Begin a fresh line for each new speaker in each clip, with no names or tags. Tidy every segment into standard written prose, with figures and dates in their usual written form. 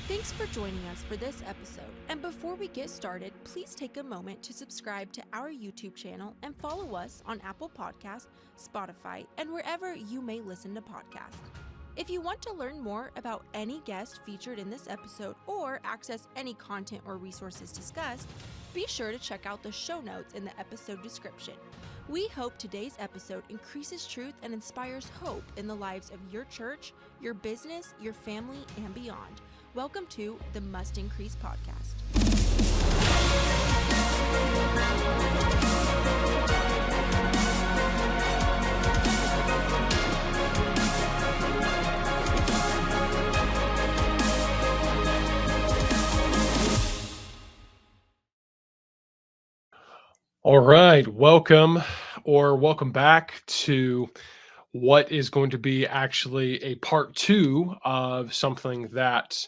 Thanks for joining us for this episode. And before we get started, please take a moment to subscribe to our YouTube channel and follow us on Apple Podcasts, Spotify, and wherever you may listen to podcasts. If you want to learn more about any guest featured in this episode or access any content or resources discussed, be sure to check out the show notes in the episode description. We hope today's episode increases truth and inspires hope in the lives of your church, your business, your family, and beyond. Welcome to the Must Increase podcast.
All right, welcome back to what is going to be actually a part two of something that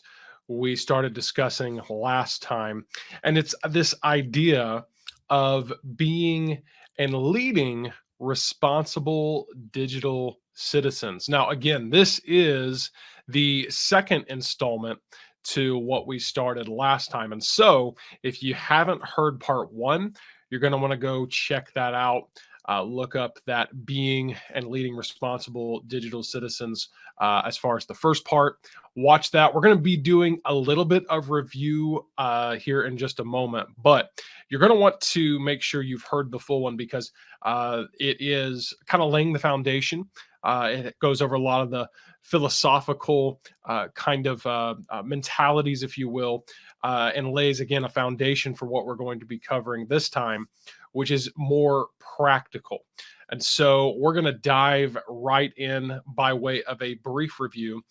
we started discussing last time. And it's this idea of being and leading responsible digital citizens. Now, again, this is the second installment to what we started last time. And so if you haven't heard part one, you're going to want to go check that out. Look up that being and leading responsible digital citizens as far as the first part. Watch that. We're going to be doing a little bit of review here in just a moment, but you're going to want to make sure you've heard the full one because it is kind of laying the foundation. It goes over a lot of the philosophical kind of mentalities, if you will, and lays, again, a foundation for what we're going to be covering this time, which is more practical. And so we're going to dive right in by way of a brief review.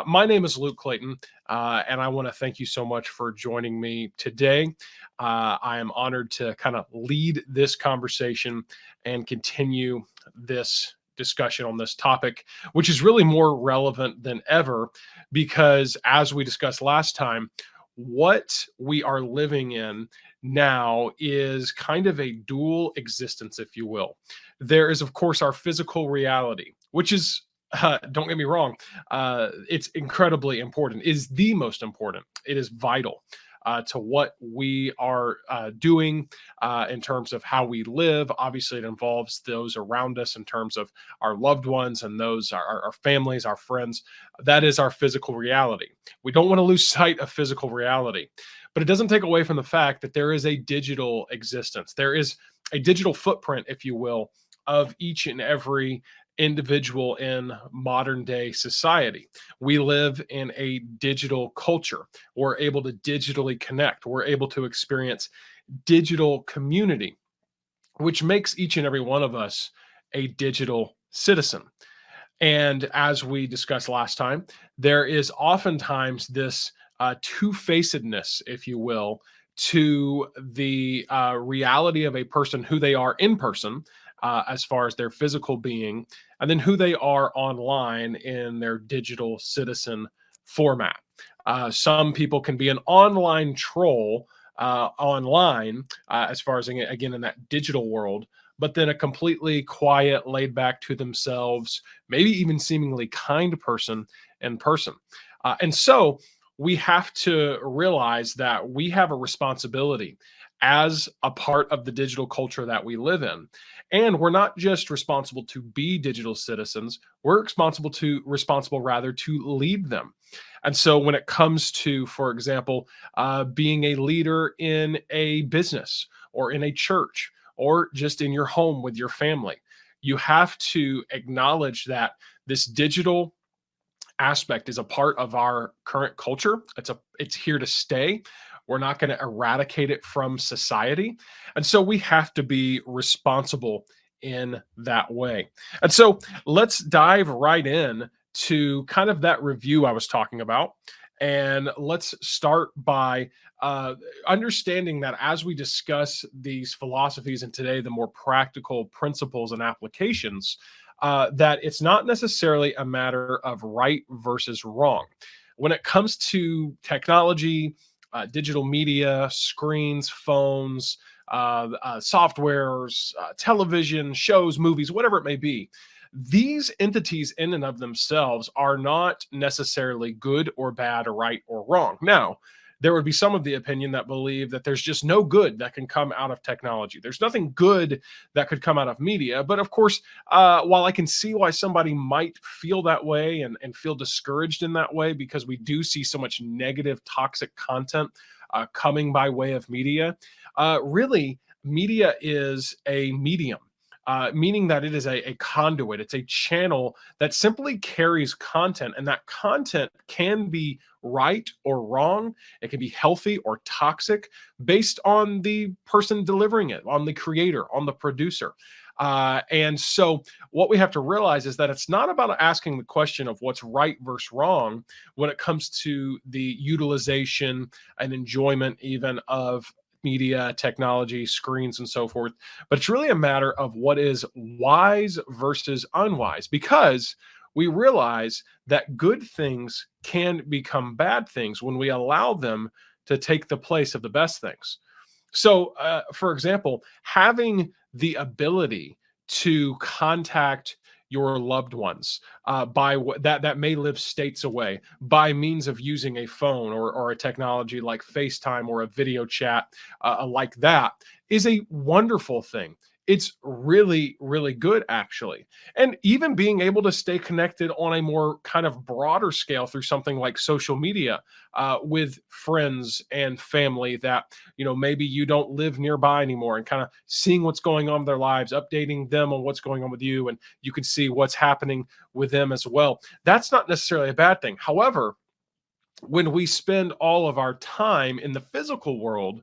My name is Luke Clayton, and I want to thank you so much for joining me today. I am honored to kind of lead this conversation and continue this discussion on this topic, which is really more relevant than ever because, as we discussed last time, what we are living in now is kind of a dual existence, if you will. There is, of course, our physical reality, which is, don't get me wrong, it's incredibly important. It is the most important. It is vital to what we are doing in terms of how we live. Obviously, it involves those around us in terms of our loved ones and those our families, our friends. That is our physical reality. We don't want to lose sight of physical reality, but it doesn't take away from the fact that there is a digital existence. There is a digital footprint, if you will, of each and every individual in modern day society. We live in a digital culture. We're able to digitally connect. We're able to experience digital community, which makes each and every one of us a digital citizen. And as we discussed last time, there is oftentimes this two-facedness, if you will, to the reality of a person, who they are in person, as far as their physical being, and then who they are online in their digital citizen format. Some people can be an online troll online, as far as, again, in that digital world, but then a completely quiet, laid back to themselves, maybe even seemingly kind person in person. And so we have to realize that we have a responsibility as a part of the digital culture that we live in. And we're not just responsible to be digital citizens, we're responsible to lead them. And so when it comes to, for example, being a leader in a business or in a church or just in your home with your family, you have to acknowledge that this digital aspect is a part of our current culture. It's here to stay. We're not going to eradicate it from society. And so we have to be responsible in that way. And so let's dive right in to kind of that review I was talking about. And let's start by understanding that as we discuss these philosophies and today, the more practical principles and applications, that it's not necessarily a matter of right versus wrong. When it comes to technology, digital media, screens, phones, softwares, television, shows, movies, whatever it may be, these entities in and of themselves are not necessarily good or bad or right or wrong. Now, there would be some of the opinion that believe that there's just no good that can come out of technology. There's nothing good that could come out of media. But of course, while I can see why somebody might feel that way and feel discouraged in that way, because we do see so much negative, toxic content coming by way of media, really, media is a medium. Meaning that it is a conduit, it's a channel that simply carries content, and that content can be right or wrong. It can be healthy or toxic based on the person delivering it, on the creator, on the producer. And so, what we have to realize is that it's not about asking the question of what's right versus wrong when it comes to the utilization and enjoyment, even of media, technology, screens, and so forth. But it's really a matter of what is wise versus unwise, because we realize that good things can become bad things when we allow them to take the place of the best things. So, for example, having the ability to contact your loved ones that may live states away by means of using a phone or a technology like FaceTime or a video chat like that is a wonderful thing. It's really, really good, actually. And even being able to stay connected on a more kind of broader scale through something like social media with friends and family that, maybe you don't live nearby anymore, and kind of seeing what's going on in their lives, updating them on what's going on with you, and you can see what's happening with them as well. That's not necessarily a bad thing. However, when we spend all of our time in the physical world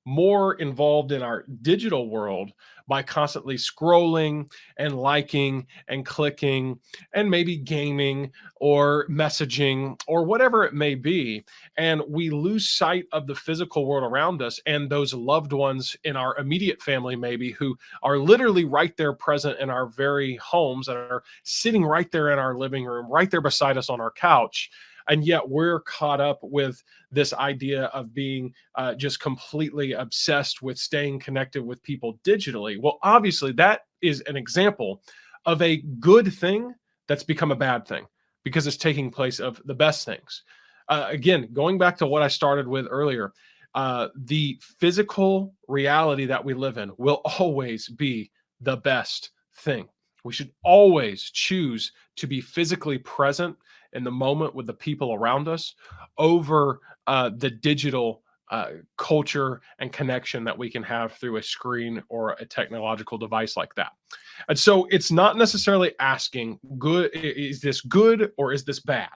more involved in our digital world by constantly scrolling and liking and clicking and maybe gaming or messaging or whatever it may be. And we lose sight of the physical world around us and those loved ones in our immediate family, maybe, who are literally right there present in our very homes and are sitting right there in our living room, right there beside us on our couch. And yet we're caught up with this idea of being just completely obsessed with staying connected with people digitally. Well, obviously, that is an example of a good thing that's become a bad thing because it's taking place of the best things. Again, going back to what I started with earlier, the physical reality that we live in will always be the best thing. We should always choose to be physically present in the moment with the people around us over the digital culture and connection that we can have through a screen or a technological device like that. And so it's not necessarily asking, good, is this good or is this bad?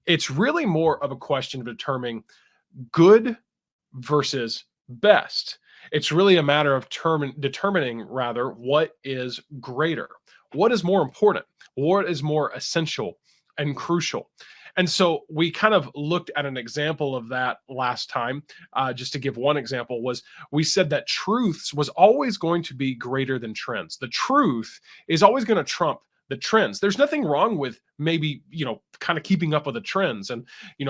It's really more of a question of determining good versus best. It's really a matter of determining rather what is greater, what is more important, what is more essential and crucial. And so we kind of looked at an example of that last time. Just to give one example, was we said that truths was always going to be greater than trends. The truth is always going to trump the trends. There's nothing wrong with maybe, kind of keeping up with the trends and,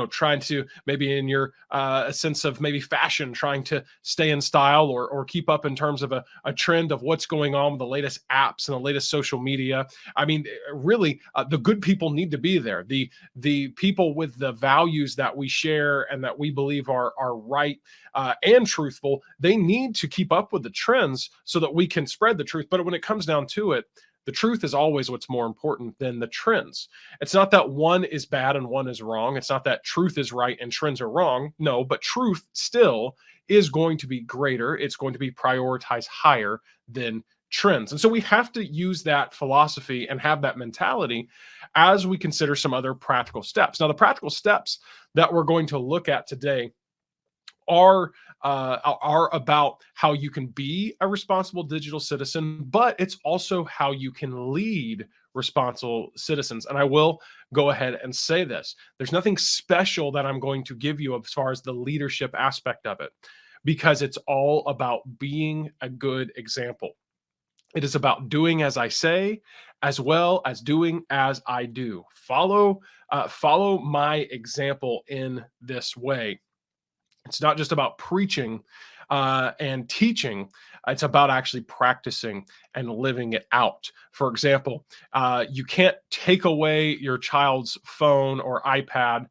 trying to maybe in your a sense of maybe fashion, trying to stay in style or keep up in terms of a trend of what's going on with the latest apps and the latest social media. I mean, really, the good people need to be there. The people with the values that we share and that we believe are right and truthful, they need to keep up with the trends so that we can spread the truth. But when it comes down to it, the truth is always what's more important than the trends. It's not that one is bad and one is wrong. It's not that truth is right and trends are wrong. No, but truth still is going to be greater. It's going to be prioritized higher than trends. And so we have to use that philosophy and have that mentality as we consider some other practical steps. Now, the practical steps that we're going to look at today are about how you can be a responsible digital citizen, but it's also how you can lead responsible citizens. And I will go ahead and say this. There's nothing special that I'm going to give you as far as the leadership aspect of it, because it's all about being a good example. It is about doing as I say, as well as doing as I do. Follow my example in this way. It's not just about preaching and teaching. It's about actually practicing and living it out. For example, you can't take away your child's phone or iPad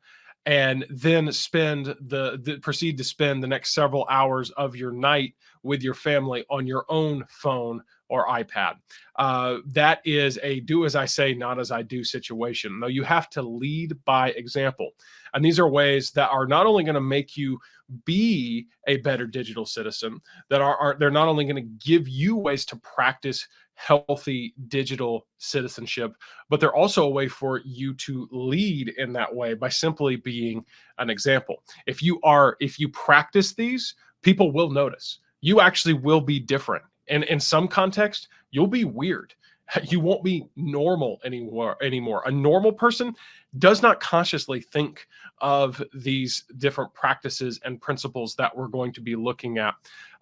and then proceed to spend the next several hours of your night with your family on your own phone or iPad. That is a do as I say, not as I do situation. No, you have to lead by example. And these are ways that are not only going to make you be a better digital citizen, that they're not only going to give you ways to practice healthy digital citizenship, but they're also a way for you to lead in that way by simply being an example. If you practice these, people will notice. You actually will be different. And in some context, you'll be weird. You won't be normal anymore. A normal person does not consciously think of these different practices and principles that we're going to be looking at.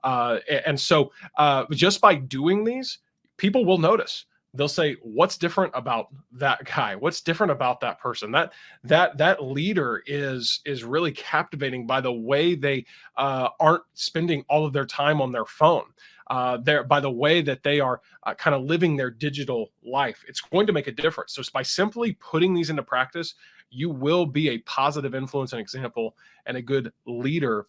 And so just by doing these, people will notice. They'll say, what's different about that guy? What's different about that person? That leader is really captivating by the way they aren't spending all of their time on their phone. By the way that they are kind of living their digital life. It's going to make a difference. So by simply putting these into practice, you will be a positive influence and example and a good leader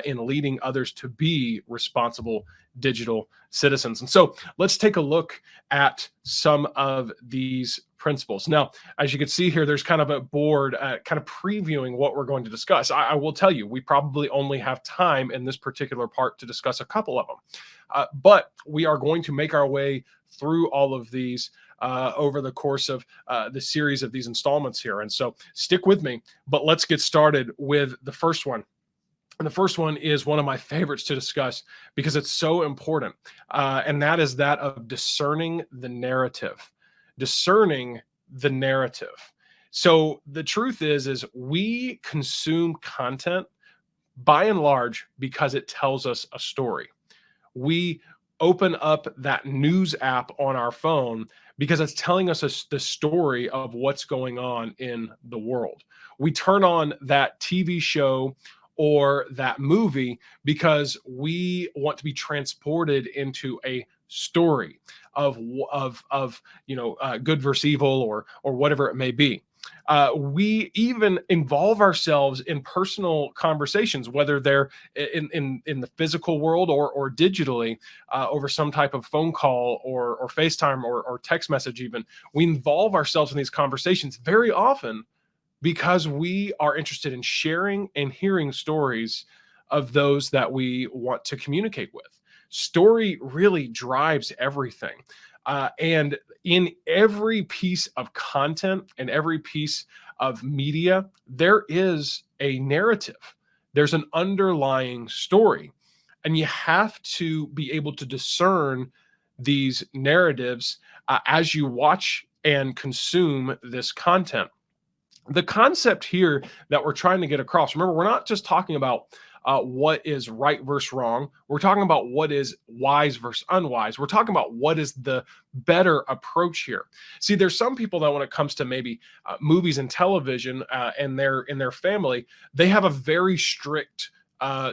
in leading others to be responsible digital citizens. And so let's take a look at some of these principles. Now, as you can see here, there's kind of a board kind of previewing what we're going to discuss. I will tell you, we probably only have time in this particular part to discuss a couple of them. But we are going to make our way through all of these over the course of the series of these installments here. And so stick with me, but let's get started with the first one. And the first one is one of my favorites to discuss because it's so important. And that is that of discerning the narrative. Discerning the narrative. So the truth is we consume content by and large because it tells us a story. We open up that news app on our phone because it's telling us the story of what's going on in the world. We turn on that TV show or that movie because we want to be transported into a story of good versus evil or whatever it may be. We even involve ourselves in personal conversations, whether they're in the physical world or digitally over some type of phone call or FaceTime or text message. Even we involve ourselves in these conversations very often because we are interested in sharing and hearing stories of those that we want to communicate with. Story really drives everything. And in every piece of content and every piece of media, there is a narrative. There's an underlying story. And you have to be able to discern these narratives as you watch and consume this content. The concept here that we're trying to get across, remember, we're not just talking about what is right versus wrong. We're talking about what is wise versus unwise. We're talking about what is the better approach here. See, there's some people that when it comes to maybe movies and television and their family, they have a very strict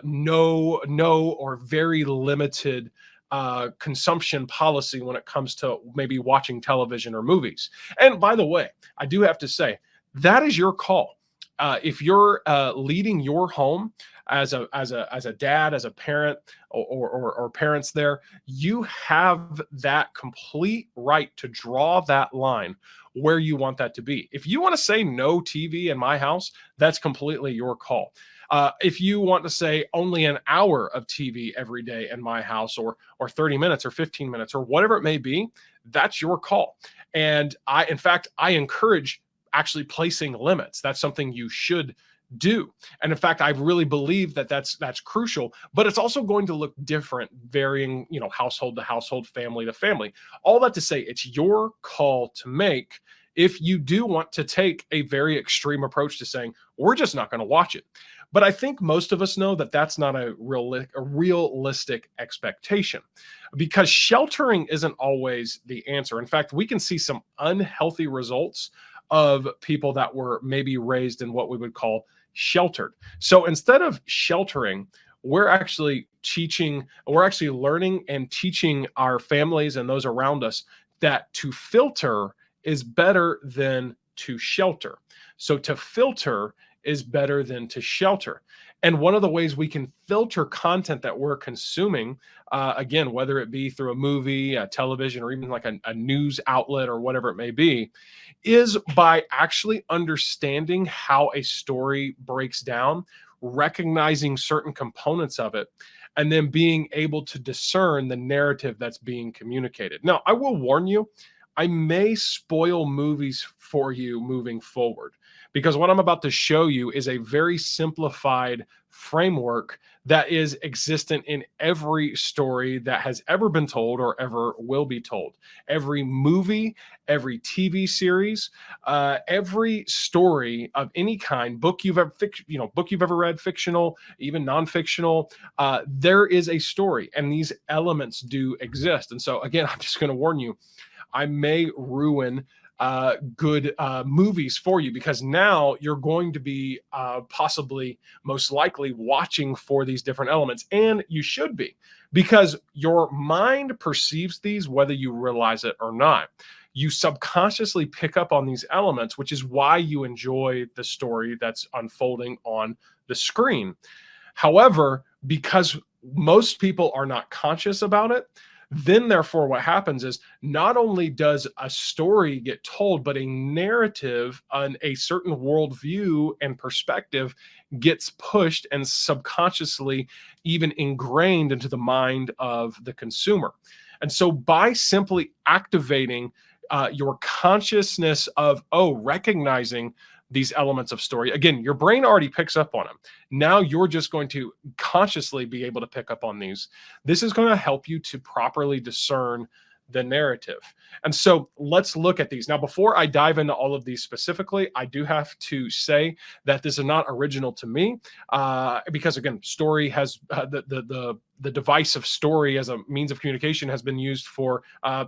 no or very limited consumption policy when it comes to maybe watching television or movies. And by the way, I do have to say, that is your call. If you're leading your home as a dad, as a parent, or parents there, you have that complete right to draw that line where you want that to be. If you want to say no TV in my house, that's completely your call. If you want to say only an hour of TV every day in my house, or 30 minutes or 15 minutes or whatever it may be, that's your call. And in fact, I encourage actually placing limits. That's something you should do. And in fact, I really believe that that's crucial, but it's also going to look different, varying, household to household, family to family. All that to say, it's your call to make if you do want to take a very extreme approach to saying, we're just not going to watch it. But I think most of us know that that's not a realistic expectation, because sheltering isn't always the answer. In fact, we can see some unhealthy results of people that were maybe raised in what we would call sheltered. So instead of sheltering, we're actually learning and teaching our families and those around us that to filter is better than to shelter. So to filter is better than to shelter. And one of the ways we can filter content that we're consuming, again, whether it be through a movie, a television, or even like a news outlet or whatever it may be, is by actually understanding how a story breaks down, recognizing certain components of it, and then being able to discern the narrative that's being communicated. Now, I will warn you, I may spoil movies for you moving forward, because what I'm about to show you is a very simplified framework that is existent in every story that has ever been told or ever will be told. Every movie, every TV series, every story of any kind, book you've ever read, fictional, even non-fictional, there is a story, and these elements do exist. And so, again, I'm just going to warn you, I may ruin good movies for you, because now you're going to be possibly, most likely, watching for these different elements. And you should be, because your mind perceives these whether you realize it or not. You subconsciously pick up on these elements, which is why you enjoy the story that's unfolding on the screen. However, because most people are not conscious about it, then therefore what happens is not only does a story get told, but a narrative on a certain worldview and perspective gets pushed and subconsciously even ingrained into the mind of the consumer. And so by simply activating your consciousness of, recognizing these elements of story, again, your brain already picks up on them. Now you're just going to consciously be able to pick up on these. This is going to help you to properly discern the narrative. And so let's look at these. Now, before I dive into all of these specifically, I do have to say that this is not original to me, because again, story has the device of story as a means of communication has been used for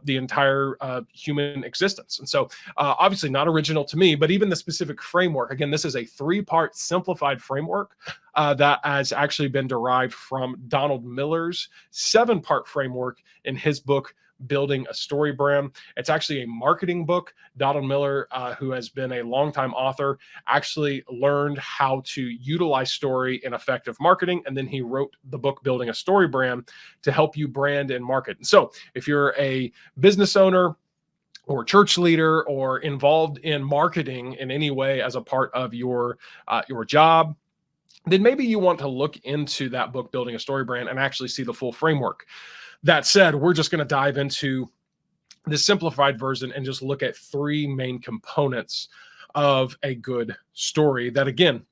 the entire human existence. And so obviously not original to me, but even the specific framework, again, this is a 3-part simplified framework that has actually been derived from Donald Miller's 7-part framework in his book, Building a Story Brand. It's actually a marketing book. Donald Miller, who has been a longtime author, actually learned how to utilize story in effective marketing, and then he wrote the book Building a Story Brand to help you brand and market. And so if you're a business owner or church leader or involved in marketing in any way as a part of your job, then maybe you want to look into that book, Building a Story Brand, and actually see the full framework. That said, we're just going to dive into the simplified version and just look at 3 main components of a good story that, again,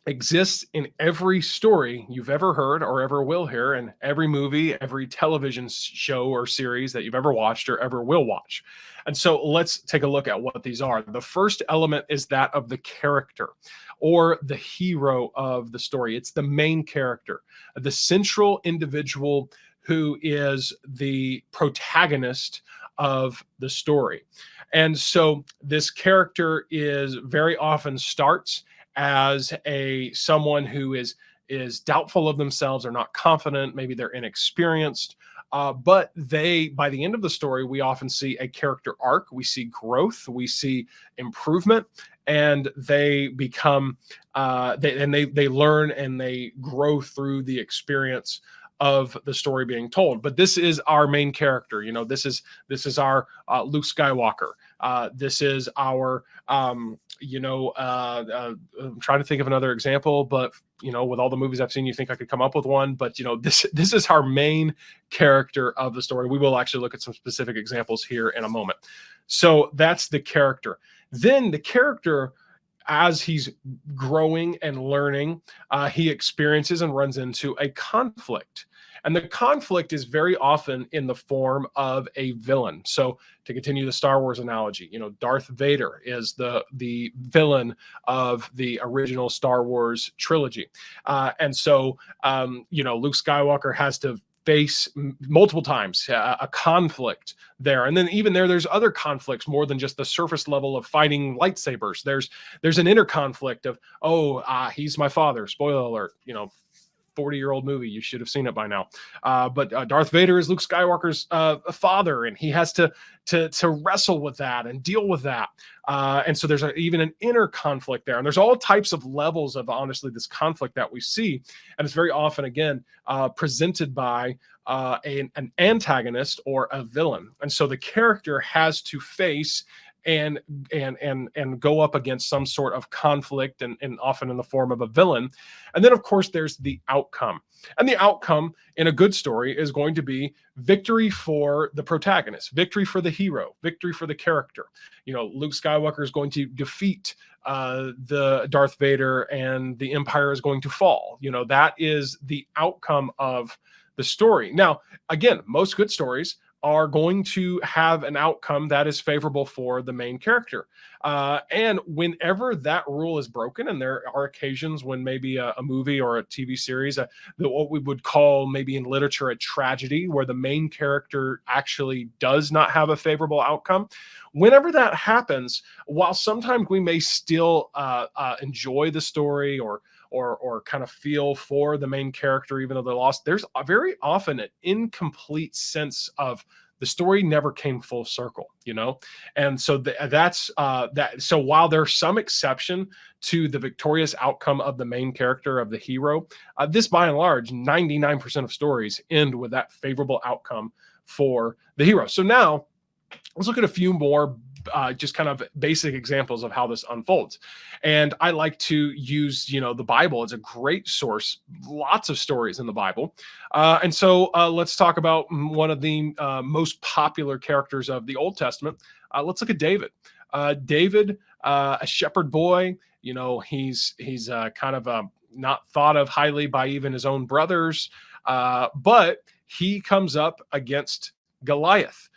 exists in every story you've ever heard or ever will hear, in every movie, every television show or series that you've ever watched or ever will watch. And so let's take a look at what these are. The first element is that of the character, or the hero of the story. It's the main character, the central individual who is the protagonist of the story. And so this character is very often starts as someone who is doubtful of themselves or not confident. Maybe they're inexperienced, but by the end of the story, we often see a character arc. We see growth. We see improvement, and they become they learn and they grow through the experience of the story being told. But this is our main character. This is our Luke Skywalker. This is our I'm trying to think of another example, but with all the movies I've seen, you think I could come up with one. But this is our main character of the story. We will actually look at some specific examples here in a moment. So that's the character. Then the character, as he's growing and learning, he experiences and runs into a conflict. And the conflict is very often in the form of a villain. So to continue the Star Wars analogy, Darth Vader is the villain of the original Star Wars trilogy. And so, Luke Skywalker has to face multiple times a conflict there. And then even there's other conflicts more than just the surface level of fighting lightsabers. There's an inner conflict of, he's my father, spoiler alert, 40-year-old movie. You should have seen it by now. But Darth Vader is Luke Skywalker's father, and he has to wrestle with that and deal with that. And so there's even an inner conflict there. And there's all types of levels of, honestly, this conflict that we see. And it's very often, again, presented by an antagonist or a villain. And so the character has to face and go up against some sort of conflict, and often in the form of a villain. And then, of course, there's the outcome. And the outcome in a good story is going to be victory for the protagonist, victory for the hero, victory for the character. Luke Skywalker is going to defeat the Darth Vader, and the Empire is going to fall. That is the outcome of the story. Now, again, most good stories are going to have an outcome that is favorable for the main character. And whenever that rule is broken, and there are occasions when maybe a movie or a TV series, what we would call maybe in literature a tragedy, where the main character actually does not have a favorable outcome. Whenever that happens, while sometimes we may still enjoy the story or kind of feel for the main character, even though they're lost, there's very often an incomplete sense of the story never came full circle, And so that's that. So while there's some exception to the victorious outcome of the main character, of the hero, this by and large, 99% of stories end with that favorable outcome for the hero. So now let's look at a few more just kind of basic examples of how this unfolds. And I like to use, the Bible as a great source, lots of stories in the Bible. And so let's talk about one of the most popular characters of the Old Testament. Let's look at David. David, a shepherd boy, he's kind of not thought of highly by even his own brothers, but he comes up against Goliath.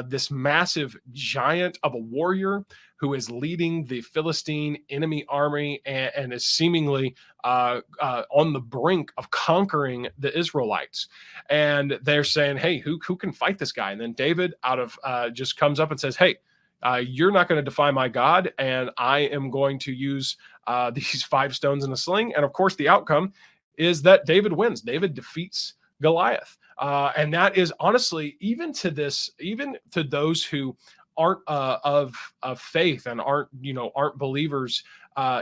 This massive giant of a warrior who is leading the Philistine enemy army and is seemingly on the brink of conquering the Israelites. And they're saying, hey, who can fight this guy? And then David just comes up and says, hey, you're not going to defy my God, and I am going to use these 5 stones in a sling. And of course, the outcome is that David wins. David defeats Goliath. And that is honestly, even to those who aren't of faith and aren't believers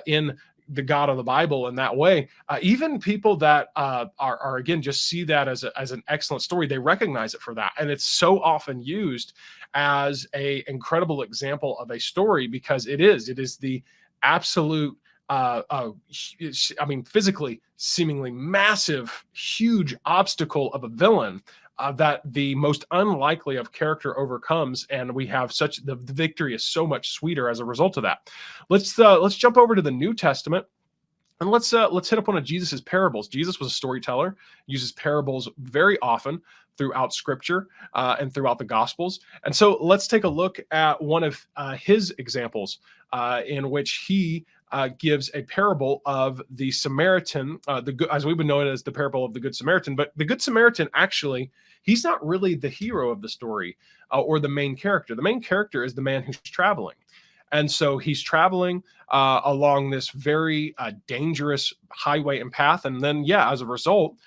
in the God of the Bible in that way, even people that are again just see that as an excellent story, they recognize it for that, and it's so often used as a incredible example of a story, because it is the absolute physically seemingly massive, huge obstacle of a villain that the most unlikely of character overcomes, and we have the victory is so much sweeter as a result of that. Let's jump over to the New Testament. And let's hit up one of Jesus's parables. Jesus was a storyteller, uses parables very often throughout Scripture and throughout the Gospels. And so let's take a look at one of his examples in which he gives a parable of the Samaritan, as we would know it as the parable of the Good Samaritan. But the Good Samaritan, actually, he's not really the hero of the story or the main character. The main character is the man who's traveling. And so he's traveling along this very dangerous highway and path. And then, as a result,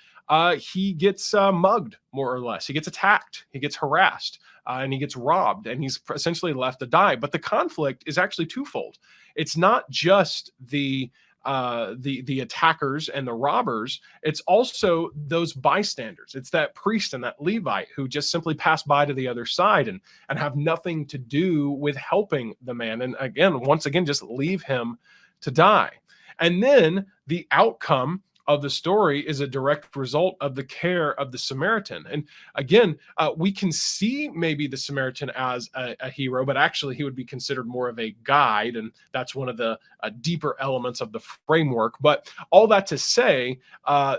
he gets mugged, more or less. He gets attacked. He gets harassed. And he gets robbed, and he's essentially left to die. But the conflict is actually twofold. It's not just the attackers and the robbers. It's also those bystanders. It's that priest and that Levite who just simply pass by to the other side and have nothing to do with helping the man. And once again, just leave him to die. And then the outcome of the story is a direct result of the care of the Samaritan. And again, we can see maybe the Samaritan as a hero, but actually he would be considered more of a guide. And that's one of the deeper elements of the framework. But all that to say,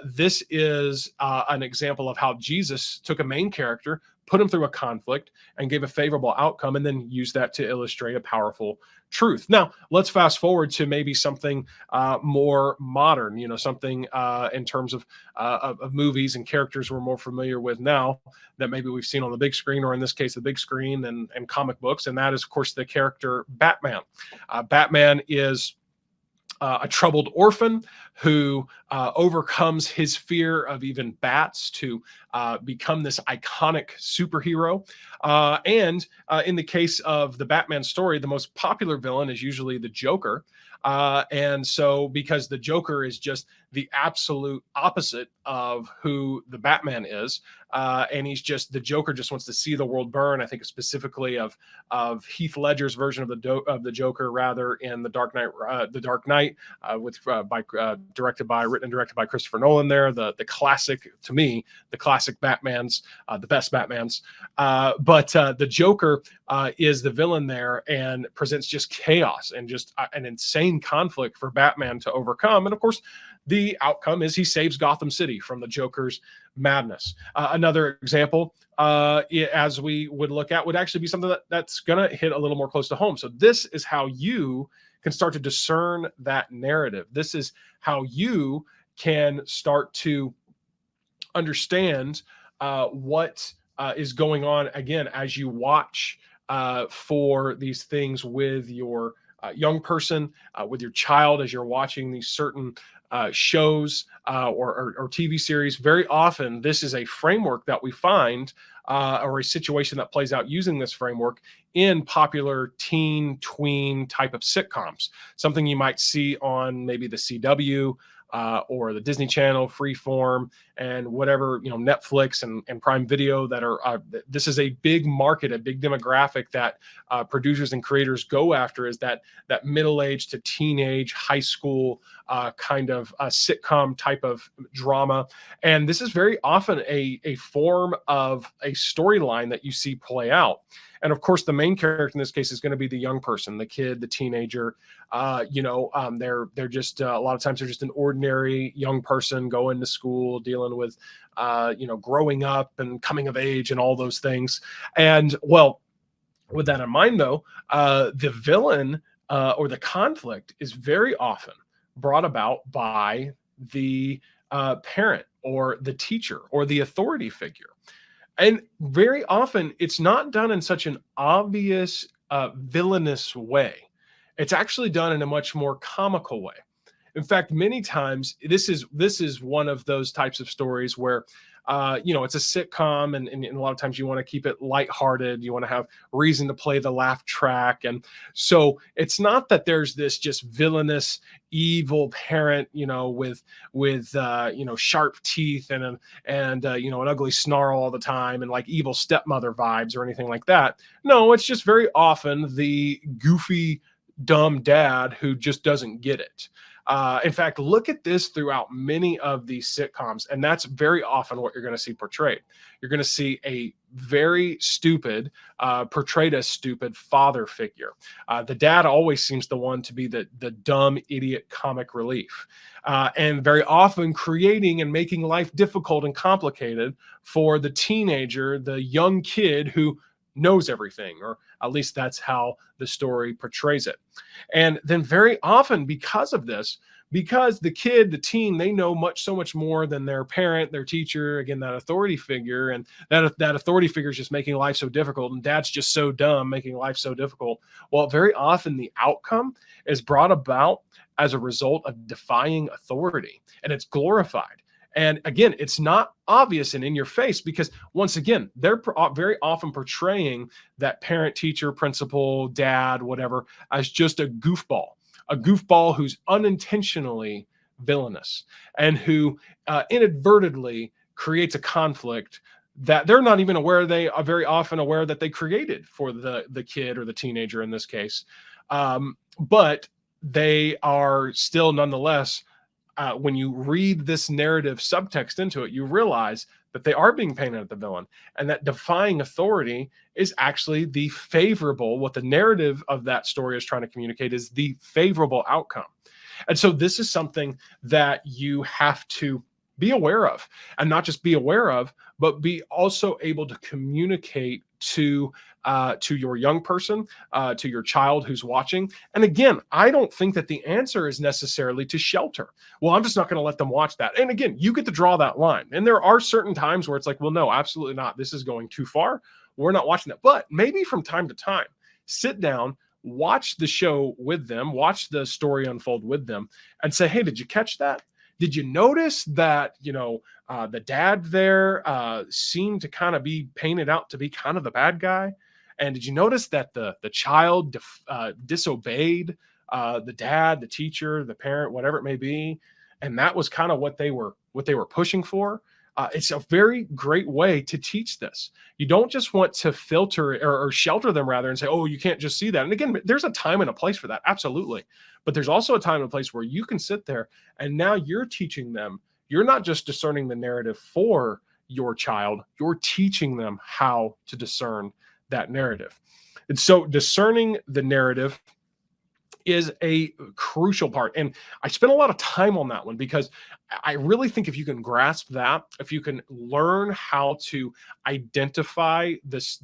this is an example of how Jesus took a main character, put him through a conflict, and gave a favorable outcome, and then used that to illustrate a powerful truth. Now, let's fast forward to maybe something more modern, something in terms of movies and characters we're more familiar with now that maybe we've seen on the big screen, or in this case, the big screen and comic books. And that is, of course, the character Batman. Batman is a troubled orphan who overcomes his fear of even bats to become this iconic superhero. And in the case of the Batman story, the most popular villain is usually the Joker. And so, because the Joker is just the absolute opposite of who the Batman is, and the Joker just wants to see the world burn. I think specifically of Heath Ledger's version of the Joker, rather, in the Dark Knight, written and directed by Christopher Nolan. There, the classic, to me, the classic Batman's, the best Batman's. But the Joker is the villain there and presents just chaos and just an insane conflict for Batman to overcome. And of course, the outcome is he saves Gotham City from the Joker's madness. Another example, as we would look at, would actually be something that's going to hit a little more close to home. So this is how you can start to discern that narrative. This is how you can start to understand what is going on, again, as you watch for these things with your young person, with your child, as you're watching these certain shows or TV series. Very often, this is a framework that we find, or a situation that plays out using this framework in popular teen, tween type of sitcoms. Something you might see on maybe the CW, or the Disney Channel, Freeform, and whatever, Netflix and Prime Video that are. This is a big market, a big demographic that producers and creators go after, is that middle-aged to teenage, high school kind of sitcom type of drama. And this is very often a form of a storyline that you see play out. And of course, the main character in this case is going to be the young person, the kid, the teenager. They're just a lot of times they're just an ordinary young person going to school, dealing with growing up and coming of age and all those things. And well, with that in mind, though, the villain or the conflict is very often brought about by the parent or the teacher or the authority figure. And very often it's not done in such an obvious villainous way. It's actually done in a much more comical way. In fact, many times this is one of those types of stories where it's a sitcom, and a lot of times you want to keep it lighthearted. You want to have reason to play the laugh track. And so it's not that there's this just villainous, evil parent, with sharp teeth and an ugly snarl all the time, and like evil stepmother vibes or anything like that. No, it's just very often the goofy, dumb dad who just doesn't get it. In fact, look at this throughout many of these sitcoms, and that's very often what you're going to see portrayed. You're going to see a very stupid, portrayed as stupid father figure. The dad always seems the one to be the dumb, idiot comic relief, and very often creating and making life difficult and complicated for the teenager, the young kid who knows everything, or at least that's how the story portrays it. And then very often, because of this, because the kid, the teen, they know so much more than their parent, their teacher, again, that authority figure, and that authority figure is just making life so difficult, and dad's just so dumb, making life so difficult. Well, very often the outcome is brought about as a result of defying authority, and it's glorified. And again, it's not obvious and in your face, because once again, they're very often portraying that parent, teacher, principal, dad, whatever, as just a goofball who's unintentionally villainous, and who inadvertently creates a conflict that they're not even aware, they are very often aware that they created for the kid or the teenager in this case. But they are still nonetheless, when you read this narrative subtext into it, you realize that they are being painted as the villain, and that defying authority is actually the favorable, what the narrative of that story is trying to communicate is the favorable outcome. And so this is something that you have to be aware of, and not just be aware of, but be also able to communicate to your young person, to your child who's watching. And again, I don't think that the answer is necessarily to shelter. Well, I'm just not going to let them watch that. And again, you get to draw that line. And there are certain times where it's like, well, no, absolutely not. This is going too far. We're not watching that. But maybe from time to time, sit down, watch the show with them, watch the story unfold with them, and say, hey, did you catch that? Did you notice that, the dad there seemed to kind of be painted out to be kind of the bad guy? And did you notice that the child disobeyed the dad, the teacher, the parent, whatever it may be? And that was kind of what they were pushing for. It's a very great way to teach this. You don't just want to filter or shelter them rather and say, oh, you can't just see that. And again, there's a time and a place for that. Absolutely. But there's also a time and a place where you can sit there and now you're teaching them. You're not just discerning the narrative for your child, you're teaching them how to discern that narrative. And so discerning the narrative is a crucial part. And I spent a lot of time on that one because I really think if you can grasp that, if you can learn how to identify this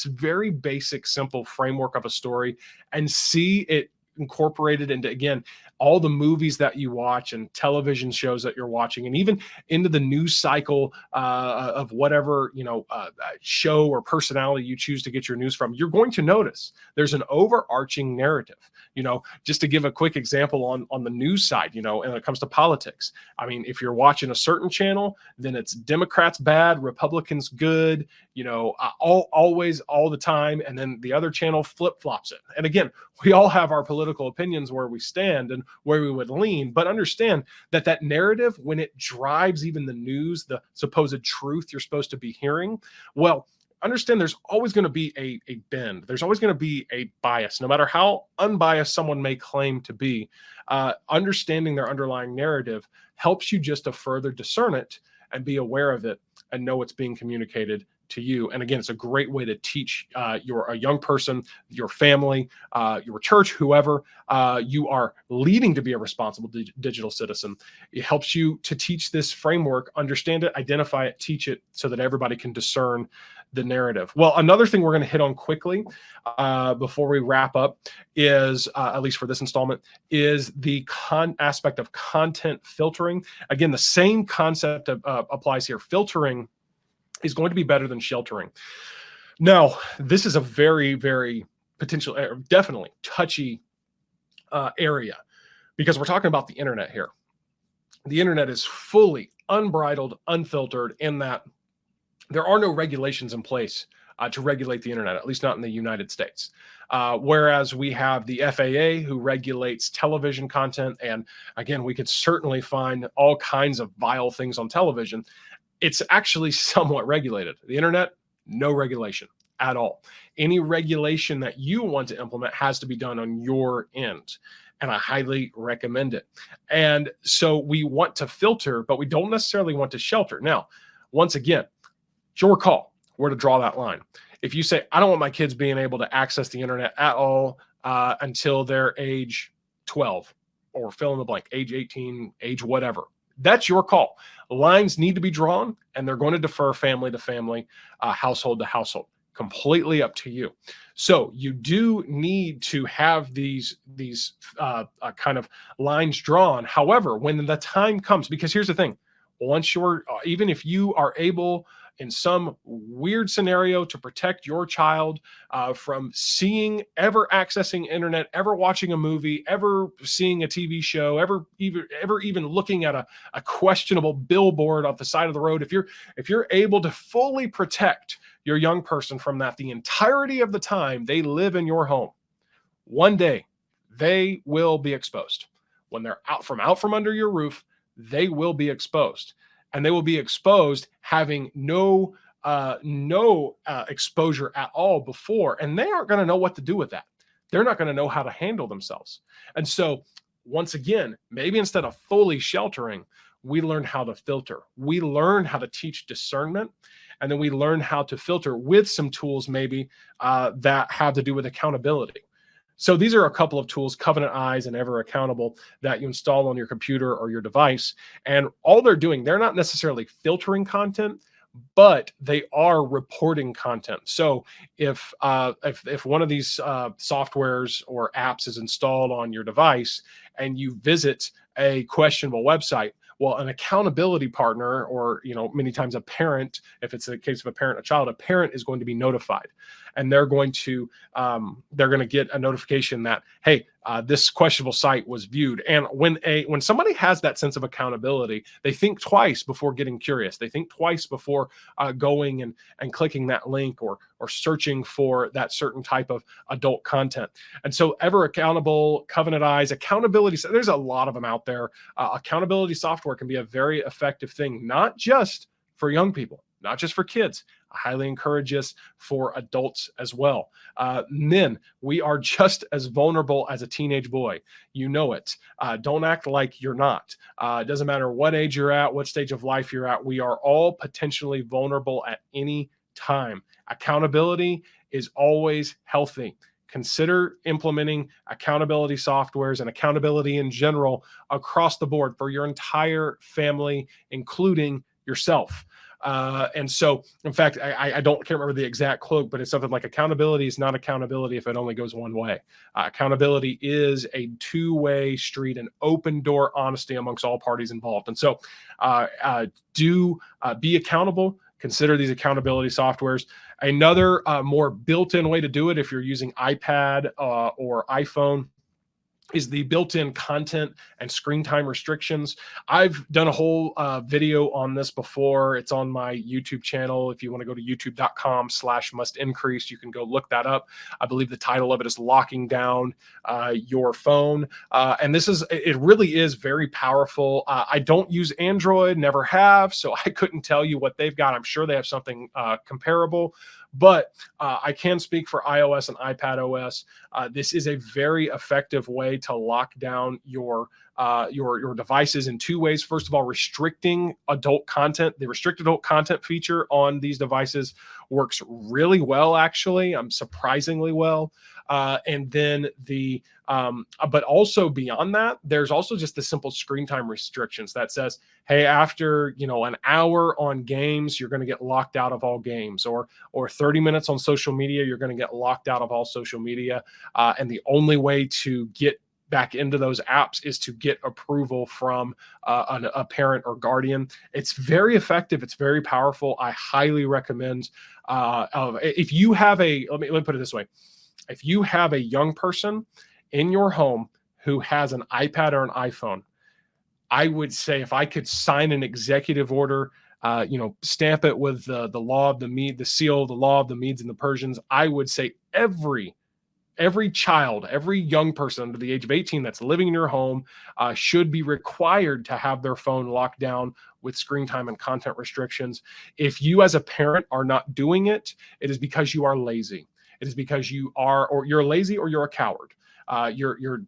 very basic, simple framework of a story and see it incorporated into, again, all the movies that you watch and television shows that you're watching, and even into the news cycle of whatever show or personality you choose to get your news from, you're going to notice there's an overarching narrative. Just to give a quick example on the news side, and when it comes to politics, I mean, if you're watching a certain channel, then it's Democrats bad, Republicans good, always, all the time. And then the other channel flip-flops it. And again, we all have our political opinions where we stand and where we would lean, but understand that narrative, when it drives even the news, the supposed truth you're supposed to be hearing, well, understand there's always going to be a bend. There's always going to be a bias, no matter how unbiased someone may claim to be. Understanding their underlying narrative helps you just to further discern it and be aware of it and know what's being communicated to you. And again, it's a great way to teach a young person, your family, your church, whoever you are leading to be a responsible digital citizen. It helps you to teach this framework, understand it, identify it, teach it, so that everybody can discern the narrative. Well, another thing we're going to hit on quickly before we wrap up is, at least for this installment, is the aspect of content filtering. Again, the same concept applies here. Filtering is going to be better than sheltering. Now, this is a very, very definitely touchy area, because we're talking about the internet here. The internet is fully unbridled, unfiltered, in that there are no regulations in place to regulate the internet, at least not in the United States. Whereas we have the FAA, who regulates television content. And again, we could certainly find all kinds of vile things on television. It's actually somewhat regulated. The internet, no regulation at all. Any regulation that you want to implement has to be done on your end. And I highly recommend it. And so we want to filter, but we don't necessarily want to shelter. Now, once again, it's your call where to draw that line. If you say, I don't want my kids being able to access the internet at all until they're age 12, or fill in the blank, age 18, age whatever, that's your call. Lines need to be drawn, and they're going to defer family to family, household to household. Completely up to you. So you do need to have these kind of lines drawn. However, when the time comes, because here's the thing, once even if you are able in some weird scenario to protect your child from ever accessing internet, ever watching a movie, ever seeing a TV show, ever even looking at a questionable billboard off the side of the road, if you're able to fully protect your young person from that the entirety of the time they live in your home, one day they will be exposed. When they're out from under your roof, they will be exposed. And they will be exposed having no exposure at all before, and they aren't going to know what to do with that. They're not going to know how to handle themselves. And so, once again, maybe instead of fully sheltering, we learn how to filter. We learn how to teach discernment, and then we learn how to filter with some tools maybe that have to do with accountability. So these are a couple of tools, Covenant Eyes and Ever Accountable, that you install on your computer or your device. And all they're doing, they're not necessarily filtering content, but they are reporting content. So if one of these softwares or apps is installed on your device and you visit a questionable website, Well, an accountability partner, or many times a parent, if it's a case of a parent, a child, a parent is going to be notified, and they're going to get a notification that, hey, this questionable site was viewed. And when somebody has that sense of accountability, they think twice before getting curious. They think twice before going and clicking that link, or searching for that certain type of adult content. And so, ever accountable, Covenant Eyes, accountability. There's a lot of them out there. Accountability software can be a very effective thing, not just for young people, not just for kids. I highly encourage this for adults as well. Men, we are just as vulnerable as a teenage boy. You know it. Don't act like you're not. It doesn't matter what age you're at, what stage of life you're at. We are all potentially vulnerable at any time. Accountability is always healthy. Consider implementing accountability softwares and accountability in general across the board for your entire family, including yourself. And so, in fact, I can't remember the exact quote, but it's something like, accountability is not accountability if it only goes one way. Accountability is a two-way street, an open door honesty amongst all parties involved. And so be accountable. Consider these accountability softwares. Another more built-in way to do it, if you're using iPad or iPhone, is the built-in content and screen time restrictions. I've done a whole video on this before. It's on my YouTube channel. If you want to go to youtube.com/mustincrease, you can go look that up. I believe the title of it is Locking Down Your Phone. And it really is very powerful. I don't use Android, never have, so I couldn't tell you what they've got. I'm sure they have something comparable. But I can speak for iOS and iPad OS. This is a very effective way to lock down your devices in two ways. First of all, restricting adult content. The restrict adult content feature on these devices works really well, actually. Surprisingly well. And then but also beyond that, there's also just the simple screen time restrictions that says, hey, after an hour on games, you're going to get locked out of all games, or 30 minutes on social media, you're going to get locked out of all social media. And the only way to get back into those apps is to get approval from a parent or guardian. It's very effective. It's very powerful. I highly recommend. If you have let me put it this way. If you have a young person in your home who has an iPad or an iPhone, I would say, if I could sign an executive order, stamp it with the law of the Mede, the seal, the law of the Medes and the Persians, I would say every child, every young person under the age of 18 that's living in your home should be required to have their phone locked down with screen time and content restrictions. If you as a parent are not doing it, it is because you are lazy. It is because you're lazy, or you're a coward. You're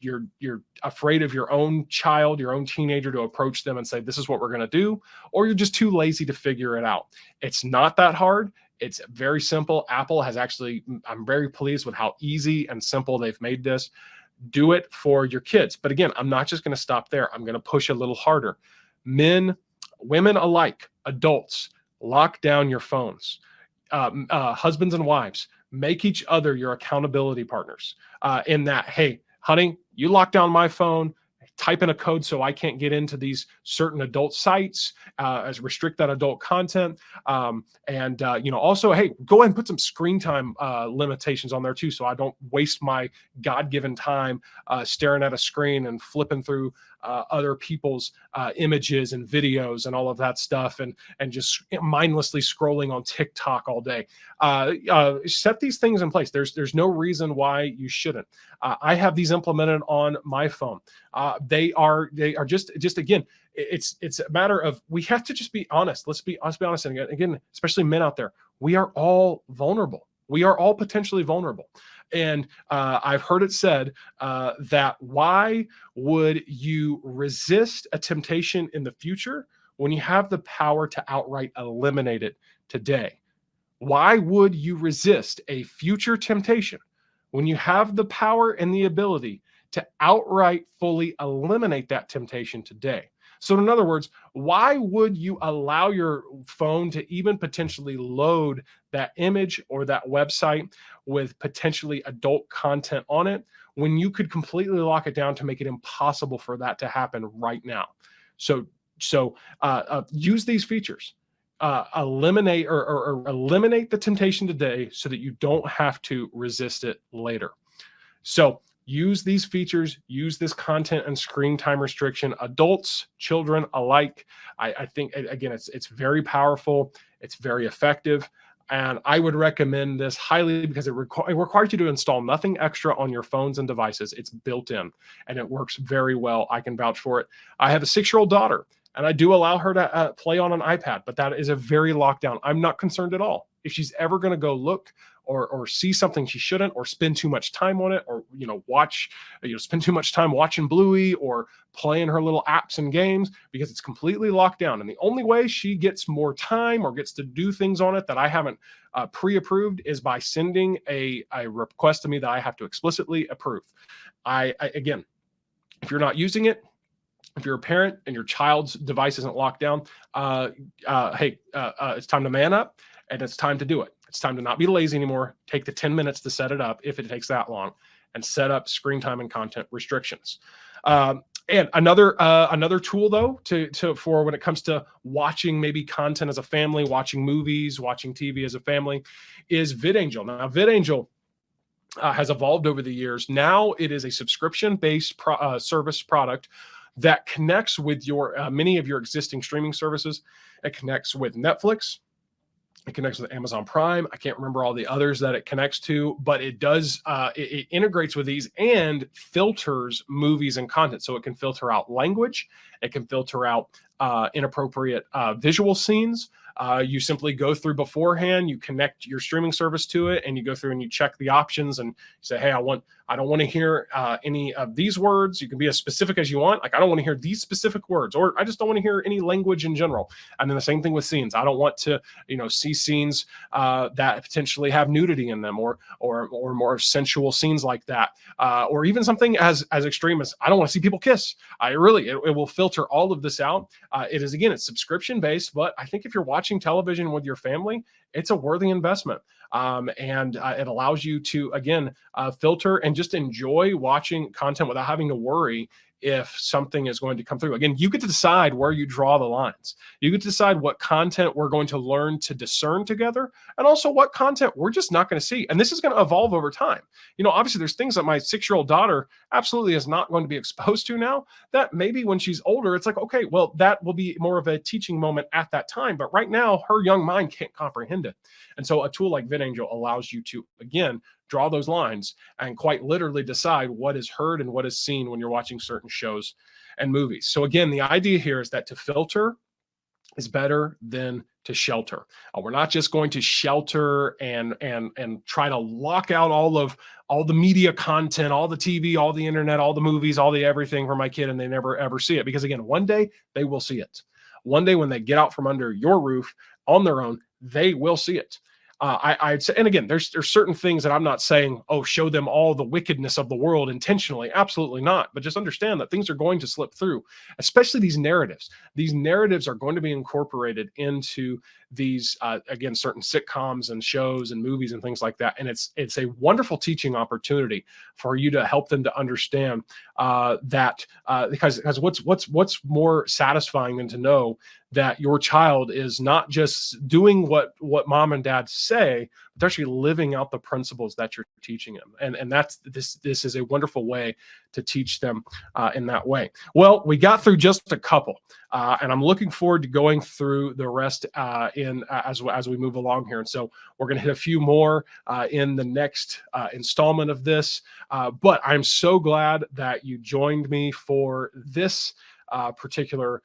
afraid of your own child, your own teenager, to approach them and say, this is what we're going to do, or you're just too lazy to figure it out. It's not that hard. It's very simple. Apple has I'm very pleased with how easy and simple they've made this. Do it for your kids. But again, I'm not just going to stop there. I'm going to push a little harder. Men, women alike, adults, lock down your phones. Husbands and wives, make each other your accountability partners in that, hey, honey, you lock down my phone, type in a code so I can't get into these certain adult sites, as restrict that adult content. Also, hey, go ahead and put some screen time limitations on there too, so I don't waste my God-given time staring at a screen and flipping through other people's images and videos and all of that stuff, and just mindlessly scrolling on TikTok all day. Set these things in place. There's no reason why you shouldn't. I have these implemented on my phone. They are just again, it's a matter of, we have to just be honest. Let's be honest. And again, especially men out there, we are all vulnerable. We are all potentially vulnerable. And I've heard it said that why would you resist a temptation in the future when you have the power to outright eliminate it today? Why would you resist a future temptation when you have the power and the ability to outright fully eliminate that temptation today? So in other words, why would you allow your phone to even potentially load that image or that website with potentially adult content on it when you could completely lock it down to make it impossible for that to happen right now? So So use these features. Eliminate or eliminate the temptation today so that you don't have to resist it later. So use these features, use this content and screen time restriction, adults, children alike. I think, again, it's very powerful. It's very effective. And I would recommend this highly because it requires you to install nothing extra on your phones and devices. It's built in and it works very well. I can vouch for it. I have a 6-year-old daughter and I do allow her to play on an iPad, but that is a very lockdown. I'm not concerned at all. If she's ever going to go look or see something she shouldn't, or spend too much time on it, or spend too much time watching Bluey or playing her little apps and games, because it's completely locked down. And the only way she gets more time or gets to do things on it that I haven't pre-approved is by sending a request to me that I have to explicitly approve. Again, if you're not using it, if you're a parent and your child's device isn't locked down, it's time to man up and it's time to do it. It's time to not be lazy anymore. Take the 10 minutes to set it up, if it takes that long, and set up screen time and content restrictions. And another tool, though, for when it comes to watching maybe content as a family, watching movies, watching TV as a family, is VidAngel. Now, VidAngel has evolved over the years. Now it is a subscription-based service product that connects with many of your existing streaming services. It connects with Netflix. It connects with Amazon Prime. I can't remember all the others that it connects to, but it does. It integrates with these and filters movies and content. So it can filter out language. It can filter out inappropriate visual scenes. You simply go through beforehand, you connect your streaming service to it, and you go through and you check the options and say, hey, I don't want to hear any of these words. You can be as specific as you want. Like, I don't want to hear these specific words, or I just don't want to hear any language in general. And then the same thing with scenes. I don't want to, see scenes that potentially have nudity in them, or more sensual scenes like that, or even something as extreme as I don't want to see people kiss. It will filter all of this out. It's subscription based, but I think if you're watching television with your family, it's a worthy investment. And it allows you to, again, filter and just enjoy watching content without having to worry if something is going to come through. Again, you get to decide where you draw the lines. You get to decide what content we're going to learn to discern together, and also what content we're just not going to see. And this is going to evolve over time. Obviously there's things that my 6-year-old daughter absolutely is not going to be exposed to now, that maybe when she's older, it's like, okay, well, that will be more of a teaching moment at that time. But right now, her young mind can't comprehend it. And so a tool like VidAngel allows you to, again, draw those lines and quite literally decide what is heard and what is seen when you're watching certain shows and movies. So again, the idea here is that to filter is better than to shelter. We're not just going to shelter and try to lock out all the media content, all the TV, all the internet, all the movies, all the everything for my kid, and they never ever see it. Because again, one day they will see it. One day when they get out from under your roof on their own, they will see it. I'd say, and again, there's certain things that I'm not saying, show them all the wickedness of the world intentionally. Absolutely not. But just understand that things are going to slip through, especially these narratives. These narratives are going to be incorporated into these, again, certain sitcoms and shows and movies and things like that. And it's a wonderful teaching opportunity for you to help them to understand that because what's more satisfying than to know that your child is not just doing what mom and dad say, but they're actually living out the principles that you're teaching them. And that's this is a wonderful way to teach them in that way. Well, we got through just a couple, and I'm looking forward to going through the rest as we move along here. And so we're going to hit a few more in the next installment of this. But I'm so glad that you joined me for this particular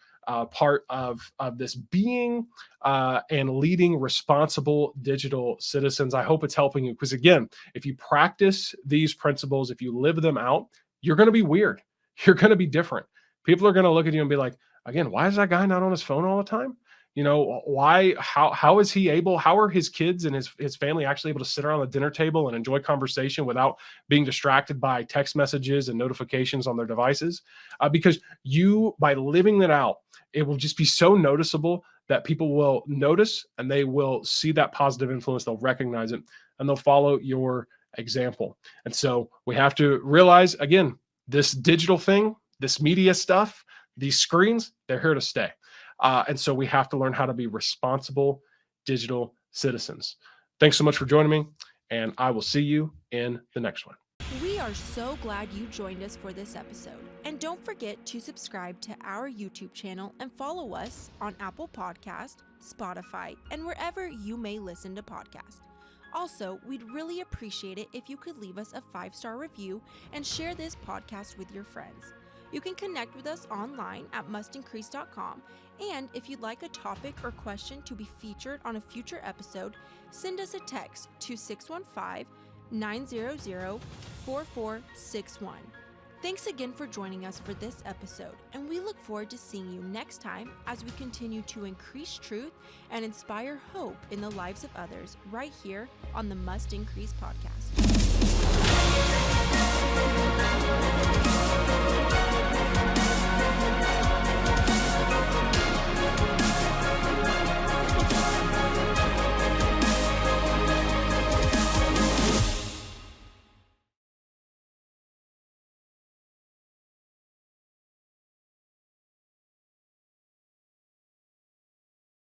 part of this being and leading responsible digital citizens. I hope it's helping you, because again, if you practice these principles, if you live them out, you're going to be weird. You're going to be different. People are going to look at you and be like, again, why is that guy not on his phone all the time? Why, how is he able, how are his kids and his family actually able to sit around the dinner table and enjoy conversation without being distracted by text messages and notifications on their devices? Because by living that out, it will just be so noticeable that people will notice and they will see that positive influence. They'll recognize it and they'll follow your example. And so we have to realize, again, this digital thing, this media stuff, these screens, they're here to stay. And so we have to learn how to be responsible digital citizens. Thanks so much for joining me, and I will see you in the next one.
We are so glad you joined us for this episode. And don't forget to subscribe to our YouTube channel and follow us on Apple Podcast, Spotify, and wherever you may listen to podcasts. Also, we'd really appreciate it if you could leave us a 5-star review and share this podcast with your friends. You can connect with us online at mustincrease.com, and if you'd like a topic or question to be featured on a future episode, send us a text to 615-900-4461. Thanks again for joining us for this episode, and we look forward to seeing you next time as we continue to increase truth and inspire hope in the lives of others right here on the Must Increase podcast.